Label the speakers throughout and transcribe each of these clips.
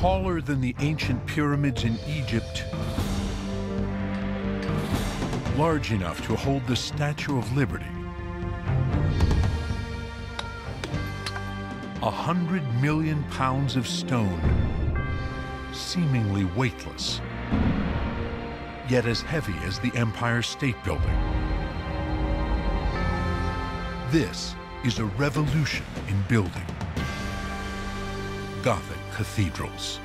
Speaker 1: taller than the ancient pyramids in Egypt, large enough to hold the Statue of Liberty, 100 million pounds of stone, seemingly weightless, yet as heavy as the Empire State Building. This is a revolution in building. Gothic cathedrals.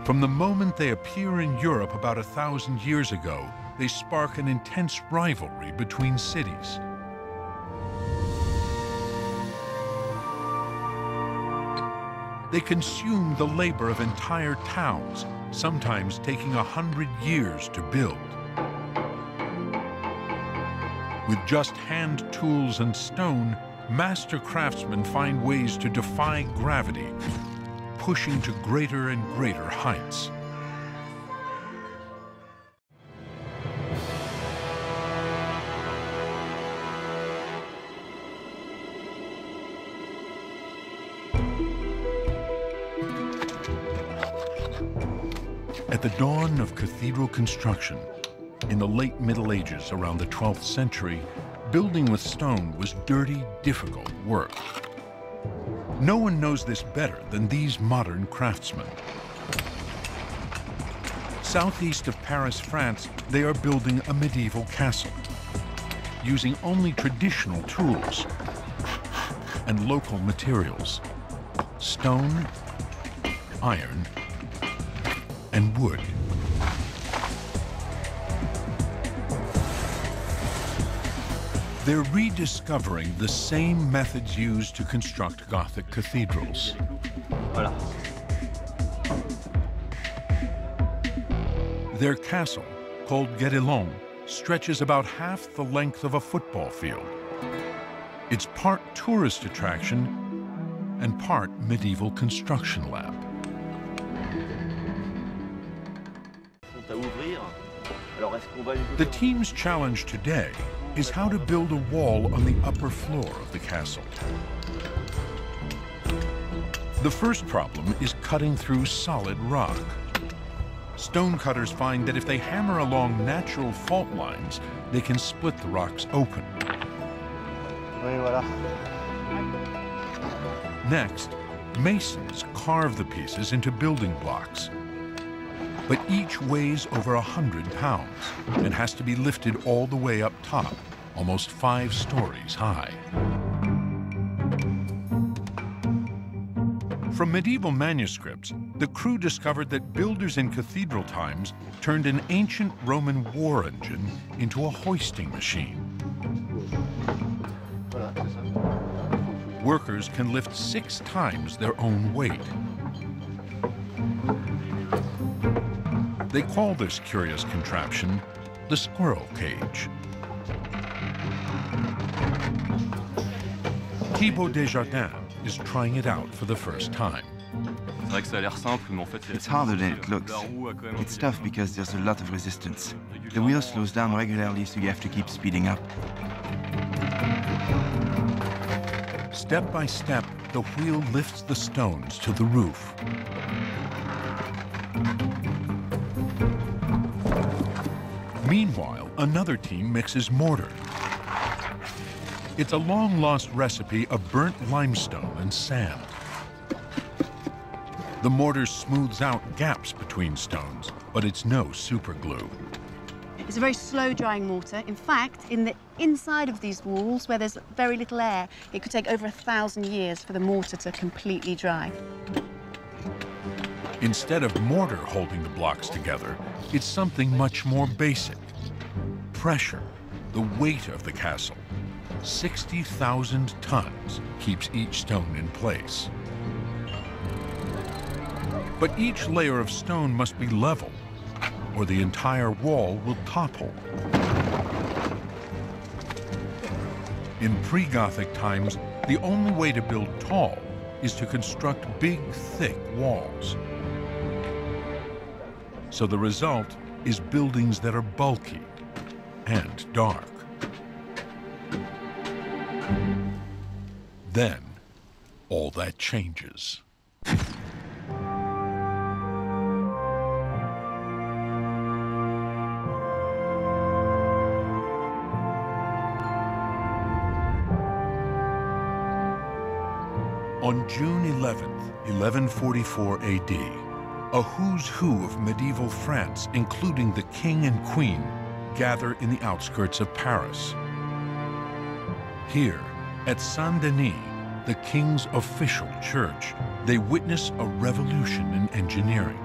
Speaker 1: From the moment they appear in Europe about 1,000 years ago, they spark an intense rivalry between cities. They consume the labor of entire towns, sometimes taking 100 years to build. With just hand tools and stone, master craftsmen find ways to defy gravity, pushing to greater and greater heights. At the dawn of cathedral construction, in the late Middle Ages around the 12th century, building with stone was dirty, difficult work. No one knows this better than these modern craftsmen. Southeast of Paris, France, they are building a medieval castle, using only traditional tools and local materials: stone, iron, and wood. They're rediscovering the same methods used to construct Gothic cathedrals. Voilà. Their castle, called Cathedrals, stretches about half the length of a football field. It's part tourist attraction and part medieval construction lab. The team's challenge today is how to build a wall on the upper floor of the castle. The first problem is cutting through solid rock. Stonecutters find that if they hammer along natural fault lines, they can split the rocks open.
Speaker 2: Oui, voilà.
Speaker 1: Next, masons carve the pieces into building blocks. But each weighs over 100 pounds and has to be lifted all the way up top, almost 5 stories high. From medieval manuscripts, the crew discovered that builders in cathedral times turned an ancient Roman war engine into a hoisting machine. Workers can lift 6 times their own weight. They call this curious contraption the squirrel cage. Thibaut Desjardins is trying it out for the first time.
Speaker 3: It's harder than it looks. It's tough because there's a lot of resistance. The wheel slows down regularly, so you have to keep speeding up.
Speaker 1: Step by step, the wheel lifts the stones to the roof. Meanwhile, another team mixes mortar. It's a long-lost recipe of burnt limestone and sand. The mortar smooths out gaps between stones, but it's no super glue.
Speaker 4: It's a very slow-drying mortar. In fact, in the inside of these walls, where there's very little air, it could take over 1,000 years for the mortar to completely dry.
Speaker 1: Instead of mortar holding the blocks together, it's something much more basic. Pressure, the weight of the castle. 60,000 tons keeps each stone in place. But each layer of stone must be level, or the entire wall will topple. In pre-Gothic times, the only way to build tall is to construct big, thick walls. So the result is buildings that are bulky and dark. Then, all that changes. On June 11th, 1144 AD, a who's who of medieval France, including the king and queen, gather in the outskirts of Paris. Here, at Saint-Denis, the king's official church, they witness a revolution in engineering.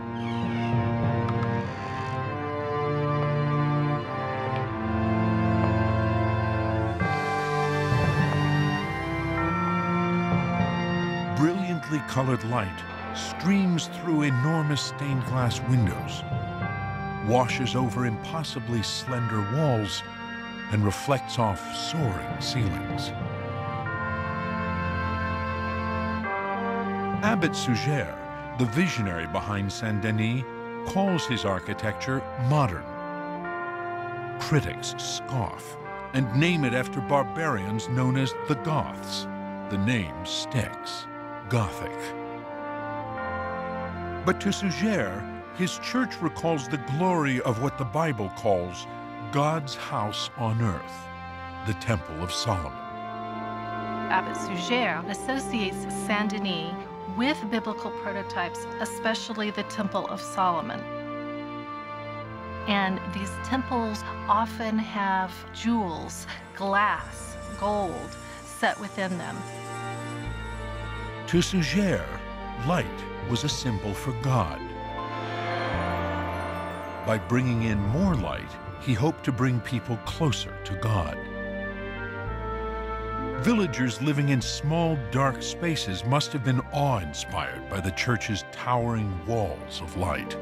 Speaker 1: Brilliantly colored light streams through enormous stained glass windows, washes over impossibly slender walls, and reflects off soaring ceilings. Abbot Suger, the visionary behind Saint-Denis, calls his architecture modern. Critics scoff and name it after barbarians known as the Goths. The name sticks. Gothic. But to Suger, his church recalls the glory of what the Bible calls God's house on earth, the Temple of Solomon.
Speaker 5: Abbot Suger associates Saint-Denis with biblical prototypes, especially the Temple of Solomon. And these temples often have jewels, glass, gold set within them.
Speaker 1: To Suger, light was a symbol for God. By bringing in more light, he hoped to bring people closer to God. Villagers living in small, dark spaces must have been awe-inspired by the church's towering walls of light.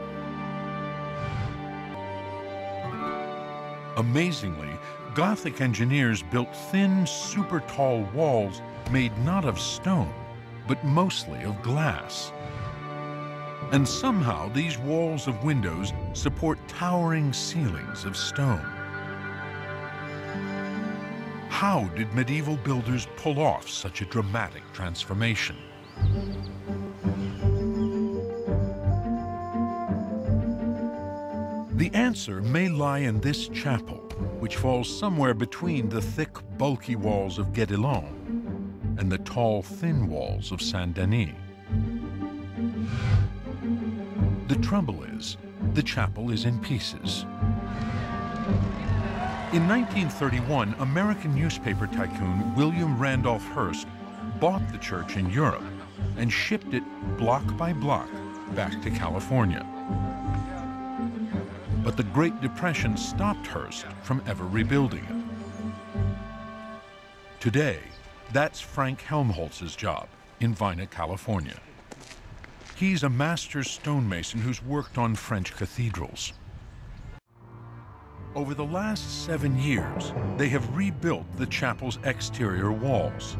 Speaker 1: Amazingly, Gothic engineers built thin, super-tall walls made not of stone, but mostly of glass. And somehow these walls of windows support towering ceilings of stone. How did medieval builders pull off such a dramatic transformation? The answer may lie in this chapel, which falls somewhere between the thick, bulky walls of Guédelon and the tall, thin walls of Saint-Denis. The trouble is, the chapel is in pieces. In 1931, American newspaper tycoon William Randolph Hearst bought the church in Europe and shipped it block by block back to California. But the Great Depression stopped Hearst from ever rebuilding it. Today, that's Frank Helmholtz's job in Vina, California. He's a master stonemason who's worked on French cathedrals. Over the last 7 years, they have rebuilt the chapel's exterior walls.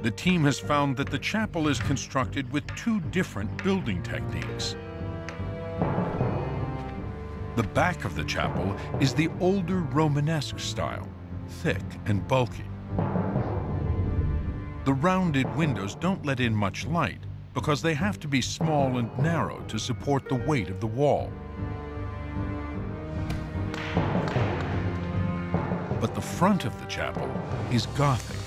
Speaker 1: The team has found that the chapel is constructed with 2 different building techniques. The back of the chapel is the older Romanesque style, thick and bulky. The rounded windows don't let in much light because they have to be small and narrow to support the weight of the wall. But the front of the chapel is Gothic.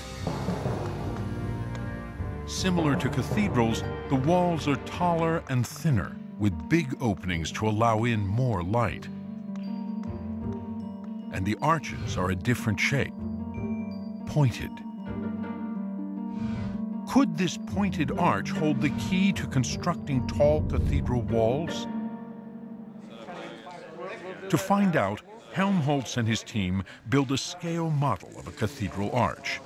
Speaker 1: Similar to cathedrals, the walls are taller and thinner, with big openings to allow in more light. And the arches are a different shape, pointed. Could this pointed arch hold the key to constructing tall cathedral walls? To find out, Helmholtz and his team build a scale model of a cathedral arch.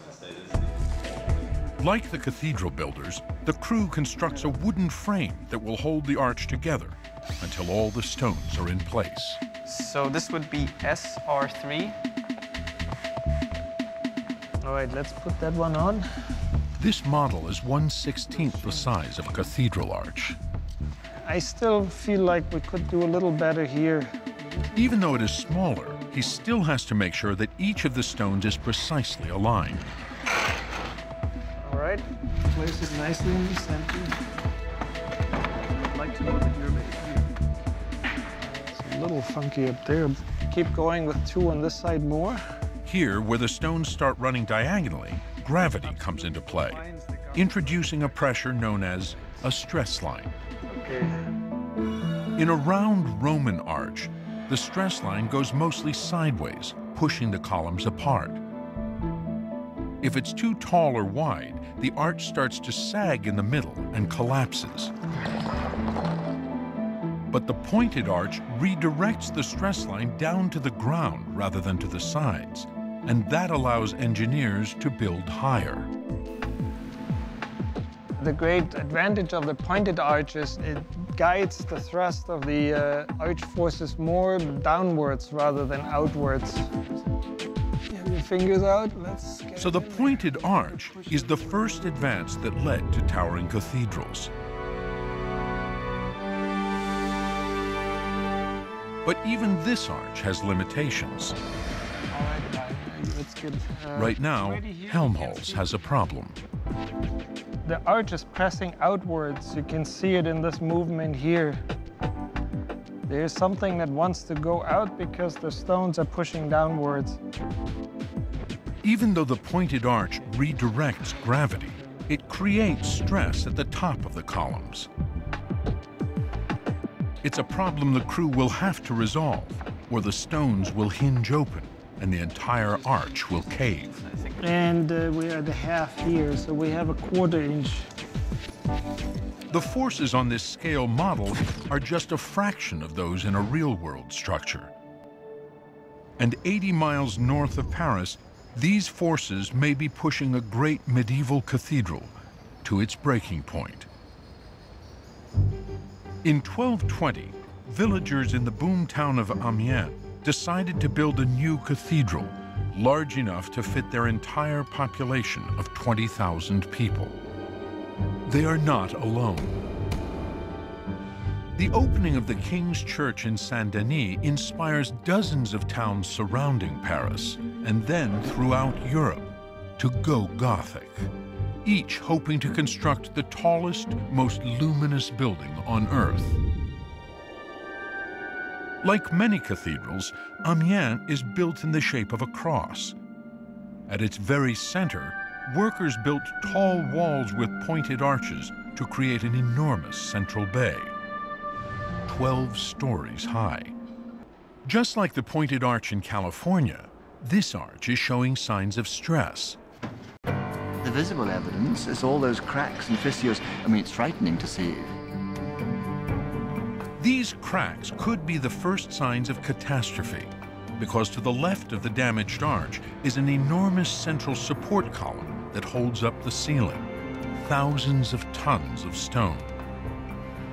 Speaker 1: Like the cathedral builders, the crew constructs a wooden frame that will hold the arch together until all the stones are in place.
Speaker 2: So this would be SR3. All right, let's put that one on.
Speaker 1: This model is 1/16 the size of a cathedral arch.
Speaker 2: I still feel like we could do a little better here.
Speaker 1: Even though it is smaller, he still has to make sure that each of the stones is precisely aligned.
Speaker 2: All right, place it nicely in the center. I'd like to look at your base. It's a little funky up there. Keep going with 2 on this side more.
Speaker 1: Here, where the stones start running diagonally, gravity comes into play, introducing a pressure known as a stress line.
Speaker 2: Okay.
Speaker 1: In a round Roman arch, the stress line goes mostly sideways, pushing the columns apart. If it's too tall or wide, the arch starts to sag in the middle and collapses. But the pointed arch redirects the stress line down to the ground rather than to the sides, and that allows engineers to build higher.
Speaker 2: The great advantage of the pointed arch is it guides the thrust of the arch forces more downwards rather than outwards. Have your fingers out, let's get
Speaker 1: So the pointed arch is the first advance that led to towering cathedrals. But even this arch has limitations.
Speaker 2: All right, let's get,
Speaker 1: Right now,
Speaker 2: ready here.
Speaker 1: Helmholtz has a problem.
Speaker 2: The arch is pressing outwards. You can see it in this movement here. There's something that wants to go out because the stones are pushing downwards.
Speaker 1: Even though the pointed arch redirects gravity, it creates stress at the top of the columns. It's a problem the crew will have to resolve, or the stones will hinge open and the entire arch will cave.
Speaker 2: And we're at the half here, so we have a 1/4 inch.
Speaker 1: The forces on this scale model are just a fraction of those in a real-world structure. And 80 miles north of Paris, these forces may be pushing a great medieval cathedral to its breaking point. In 1220, villagers in the boom town of Amiens decided to build a new cathedral, large enough to fit their entire population of 20,000 people. They are not alone. The opening of the King's Church in Saint-Denis inspires dozens of towns surrounding Paris, and then throughout Europe, to go Gothic, each hoping to construct the tallest, most luminous building on Earth. Like many cathedrals, Amiens is built in the shape of a cross. At its very center, workers built tall walls with pointed arches to create an enormous central bay, 12 stories high. Just like the pointed arch in California, this arch is showing signs of stress.
Speaker 6: The visible evidence is all those cracks and fissures. I mean, it's frightening to see.
Speaker 1: These cracks could be the first signs of catastrophe, because to the left of the damaged arch is an enormous central support column that holds up the ceiling, thousands of tons of stone.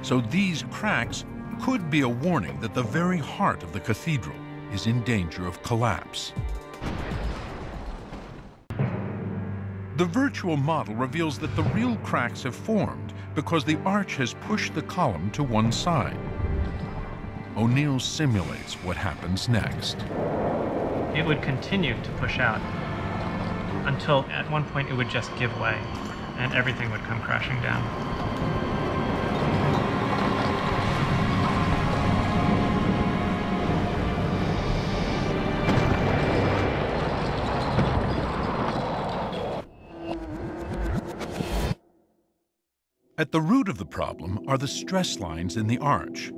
Speaker 1: So these cracks could be a warning that the very heart of the cathedral is in danger of collapse. The virtual model reveals that the real cracks have formed because the arch has pushed the column to one side. O'Neill simulates what happens next.
Speaker 7: It would continue to push out until at one point it would just give way and everything would come crashing down.
Speaker 1: At the root of the problem are the stress lines in the arch.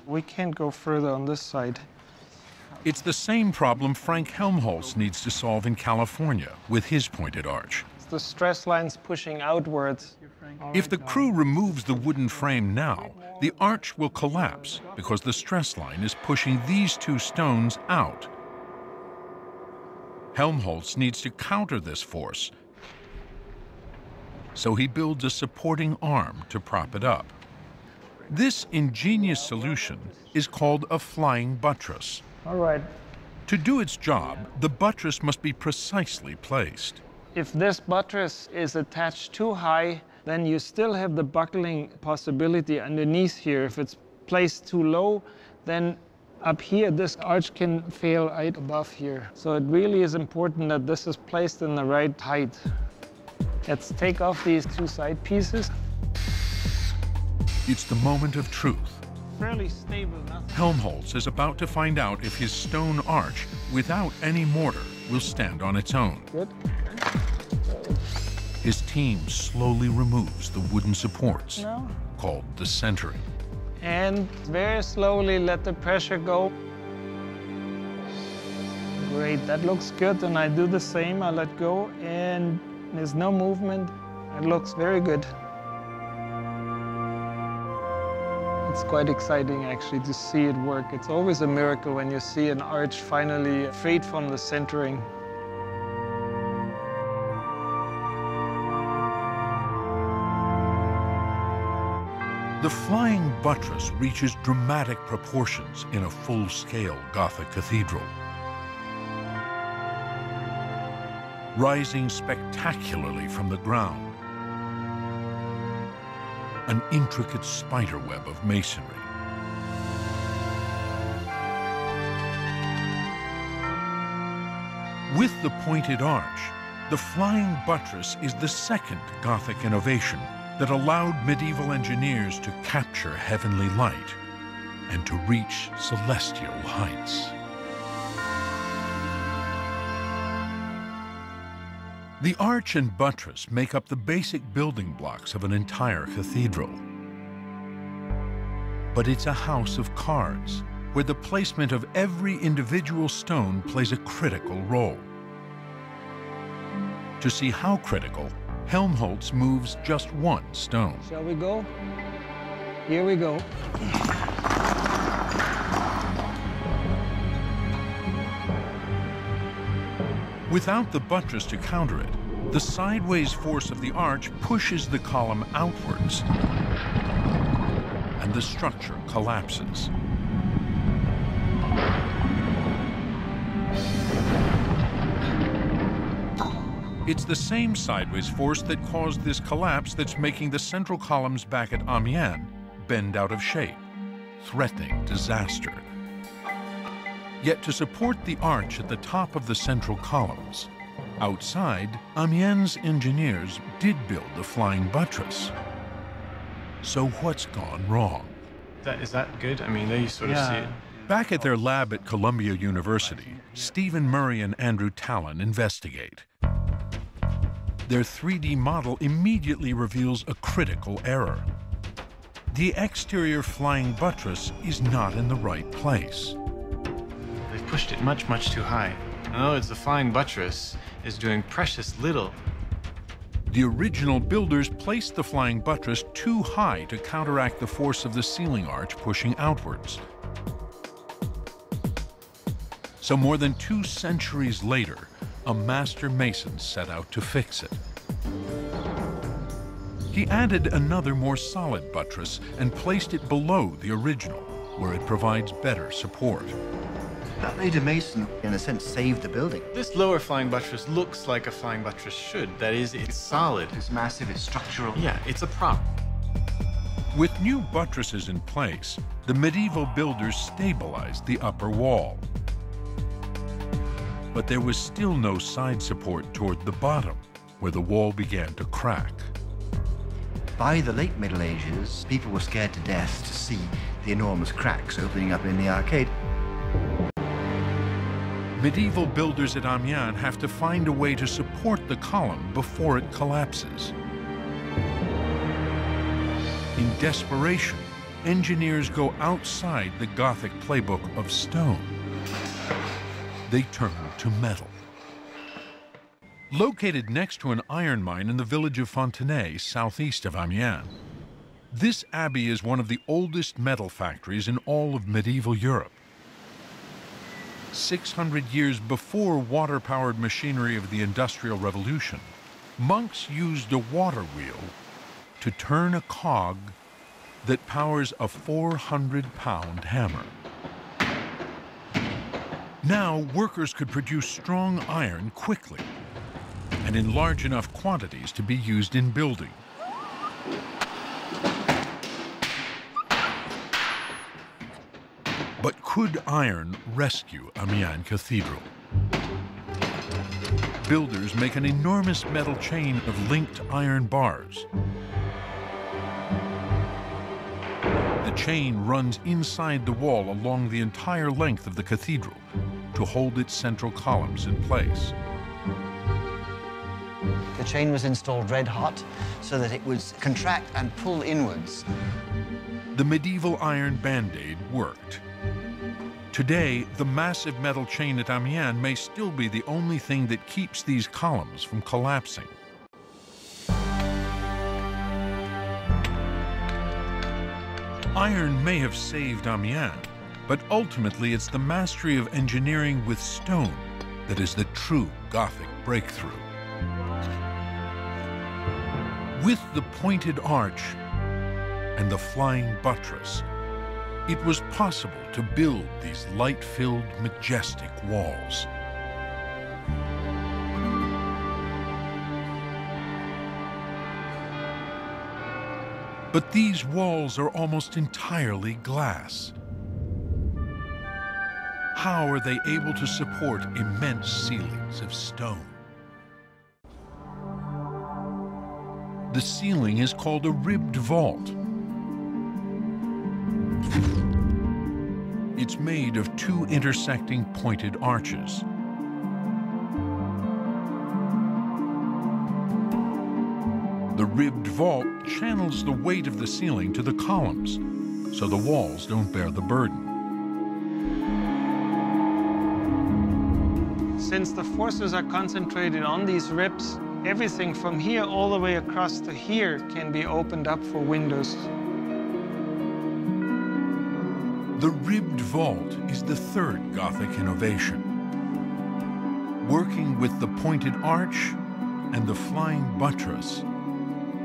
Speaker 2: We can't go further on this side.
Speaker 1: It's the same problem Frank Helmholtz needs to solve in California with his pointed arch.
Speaker 2: It's the stress lines pushing outwards.
Speaker 1: If the crew removes the wooden frame now, the arch will collapse because the stress line is pushing these two stones out. Helmholtz needs to counter this force, so he builds a supporting arm to prop it up. This ingenious solution is called a flying buttress.
Speaker 2: All right.
Speaker 1: To do its job, the buttress must be precisely placed.
Speaker 2: If this buttress is attached too high, then you still have the buckling possibility underneath here. If it's placed too low, then Up here, this arch can fail right above here. So it really is important that this is placed in the right height. Let's take off these two side pieces.
Speaker 1: It's the moment of truth.
Speaker 2: Fairly stable, nothing.
Speaker 1: Helmholtz is about to find out if his stone arch, without any mortar, will stand on its own.
Speaker 2: Good.
Speaker 1: His team slowly removes the wooden supports, called the centering.
Speaker 2: And very slowly let the pressure go. Great, that looks good, and I do the same. I let go, and there's no movement. It looks very good. It's quite exciting, actually, to see it work. It's always a miracle when you see an arch finally freed from the centering.
Speaker 1: The flying buttress reaches dramatic proportions in a full-scale Gothic cathedral. Rising spectacularly from the ground, an intricate spiderweb of masonry. With the pointed arch, the flying buttress is the second Gothic innovation that allowed medieval engineers to capture heavenly light and to reach celestial heights. The arch and buttress make up the basic building blocks of an entire cathedral. But it's a house of cards, where the placement of every individual stone plays a critical role. To see how critical, Helmholtz moves just one stone.
Speaker 2: Shall we go? Here we go.
Speaker 1: Without the buttress to counter it, the sideways force of the arch pushes the column outwards, and the structure collapses. It's the same sideways force that caused this collapse that's making the central columns back at Amiens bend out of shape, threatening disaster. Yet to support the arch at the top of the central columns, outside, Amiens engineers did build the flying buttress. So what's gone wrong?
Speaker 7: Is that good? I mean, there you sort of see it.
Speaker 1: Back at their lab at Columbia University, Stephen Murray and Andrew Tallon investigate. Their 3D model immediately reveals a critical error. The exterior flying buttress is not in the right place.
Speaker 7: They've pushed it much, much too high. In other words, the flying buttress is doing precious little.
Speaker 1: The original builders placed the flying buttress too high to counteract the force of the ceiling arch pushing outwards. So more than 2 centuries later, a master mason set out to fix it. He added another more solid buttress and placed it below the original, where it provides better support.
Speaker 6: That made a mason, in a sense, save the building.
Speaker 7: This lower flying buttress looks like a flying buttress should. That is, it's solid.
Speaker 6: It's massive, it's structural.
Speaker 7: Yeah, it's a prop.
Speaker 1: With new buttresses in place, the medieval builders stabilized the upper wall. But there was still no side support toward the bottom, where the wall began to crack.
Speaker 6: By the late Middle Ages, people were scared to death to see the enormous cracks opening up in the arcade.
Speaker 1: Medieval builders at Amiens have to find a way to support the column before it collapses. In desperation, engineers go outside the Gothic playbook of stone. They turn to metal. Located next to an iron mine in the village of Fontenay, southeast of Amiens, this abbey is one of the oldest metal factories in all of medieval Europe. 600 years before water-powered machinery of the Industrial Revolution, monks used a water wheel to turn a cog that powers a 400-pound hammer. Now, workers could produce strong iron quickly and in large enough quantities to be used in building. But Could iron rescue Amiens Cathedral? Builders make an enormous metal chain of linked iron bars. The chain runs inside the wall along the entire length of the cathedral to hold its central columns in place.
Speaker 8: The chain was installed red hot so that it would contract and pull inwards.
Speaker 1: The medieval iron band-aid worked. Today, the massive metal chain at Amiens may still be the only thing that keeps these columns from collapsing. Iron may have saved Amiens, but ultimately it's the mastery of engineering with stone that is the true Gothic breakthrough. With the pointed arch and the flying buttress, it was possible to build these light-filled, majestic walls. But these walls are almost entirely glass. How are they able to support immense ceilings of stone? The ceiling is called a ribbed vault. It's made of two intersecting pointed arches. The ribbed vault channels the weight of the ceiling to the columns, so the walls don't bear the burden.
Speaker 2: Since the forces are concentrated on these ribs, everything from here all the way across to here can be opened up for windows.
Speaker 1: The ribbed vault is the third Gothic innovation. Working with the pointed arch and the flying buttress,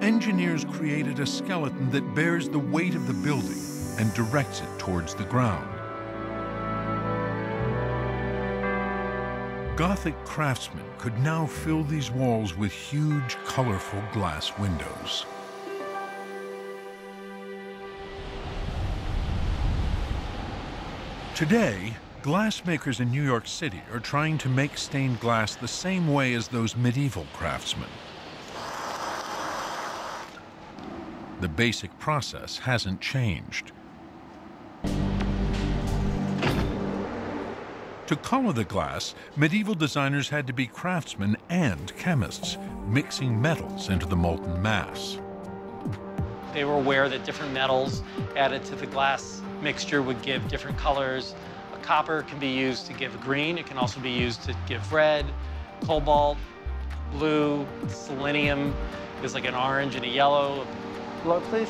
Speaker 1: engineers created a skeleton that bears the weight of the building and directs it towards the ground. Gothic craftsmen could now fill these walls with huge, colorful glass windows. Today, glassmakers in New York City are trying to make stained glass the same way as those medieval craftsmen. The basic process hasn't changed. To color the glass, medieval designers had to be craftsmen and chemists, mixing metals into the molten mass.
Speaker 9: They were aware that different metals added to the glass mixture would give different colors. A copper can be used to give green. It can also be used to give red. Cobalt, blue, selenium is like an orange and a yellow. Blow, please.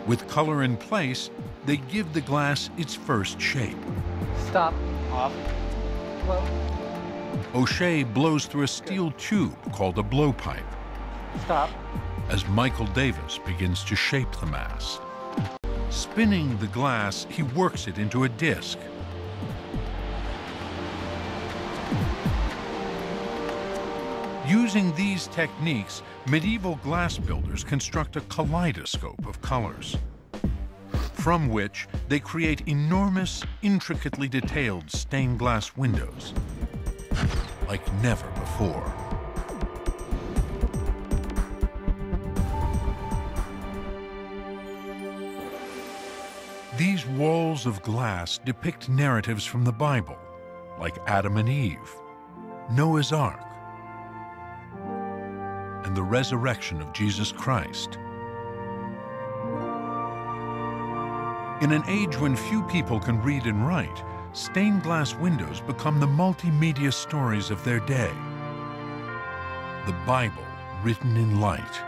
Speaker 1: With color in place, they give the glass its first shape.
Speaker 9: Stop. Off. Blow.
Speaker 1: O'Shea blows through a steel tube called a blowpipe.
Speaker 9: Stop.
Speaker 1: As Michael Davis begins to shape the mass. Spinning the glass, he works it into a disc. Using these techniques, medieval glass builders construct a kaleidoscope of colors, from which they create enormous, intricately detailed stained glass windows, like never before. These walls of glass depict narratives from the Bible, like Adam and Eve, Noah's Ark, and the resurrection of Jesus Christ. In an age when few people can read and write, stained glass windows become the multimedia stories of their day. The Bible written in light.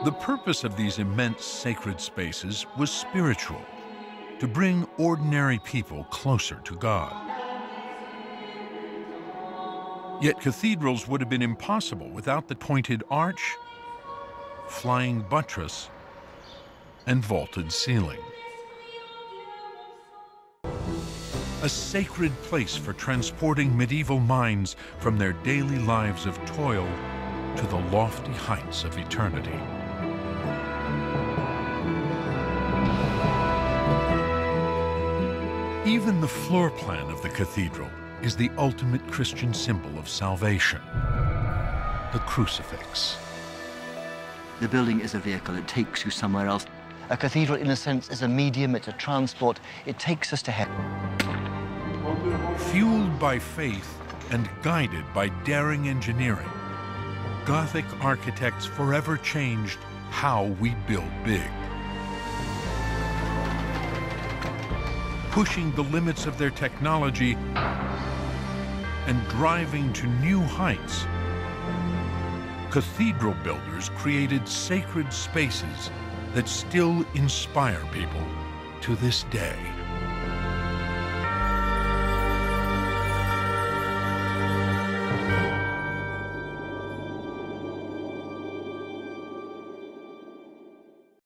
Speaker 1: The purpose of these immense sacred spaces was spiritual, to bring ordinary people closer to God. Yet cathedrals would have been impossible without the pointed arch, flying buttress, and vaulted ceiling. A sacred place for transporting medieval minds from their daily lives of toil to the lofty heights of eternity. Even the floor plan of the cathedral is the ultimate Christian symbol of salvation, the crucifix.
Speaker 8: The building is a vehicle. It takes you somewhere else. A cathedral, in a sense, is a medium. It's a transport. It takes us to heaven.
Speaker 1: Fueled by faith and guided by daring engineering, Gothic architects forever changed how we build big. Pushing the limits of their technology and driving to new heights, cathedral builders created sacred spaces that still inspire people to this day.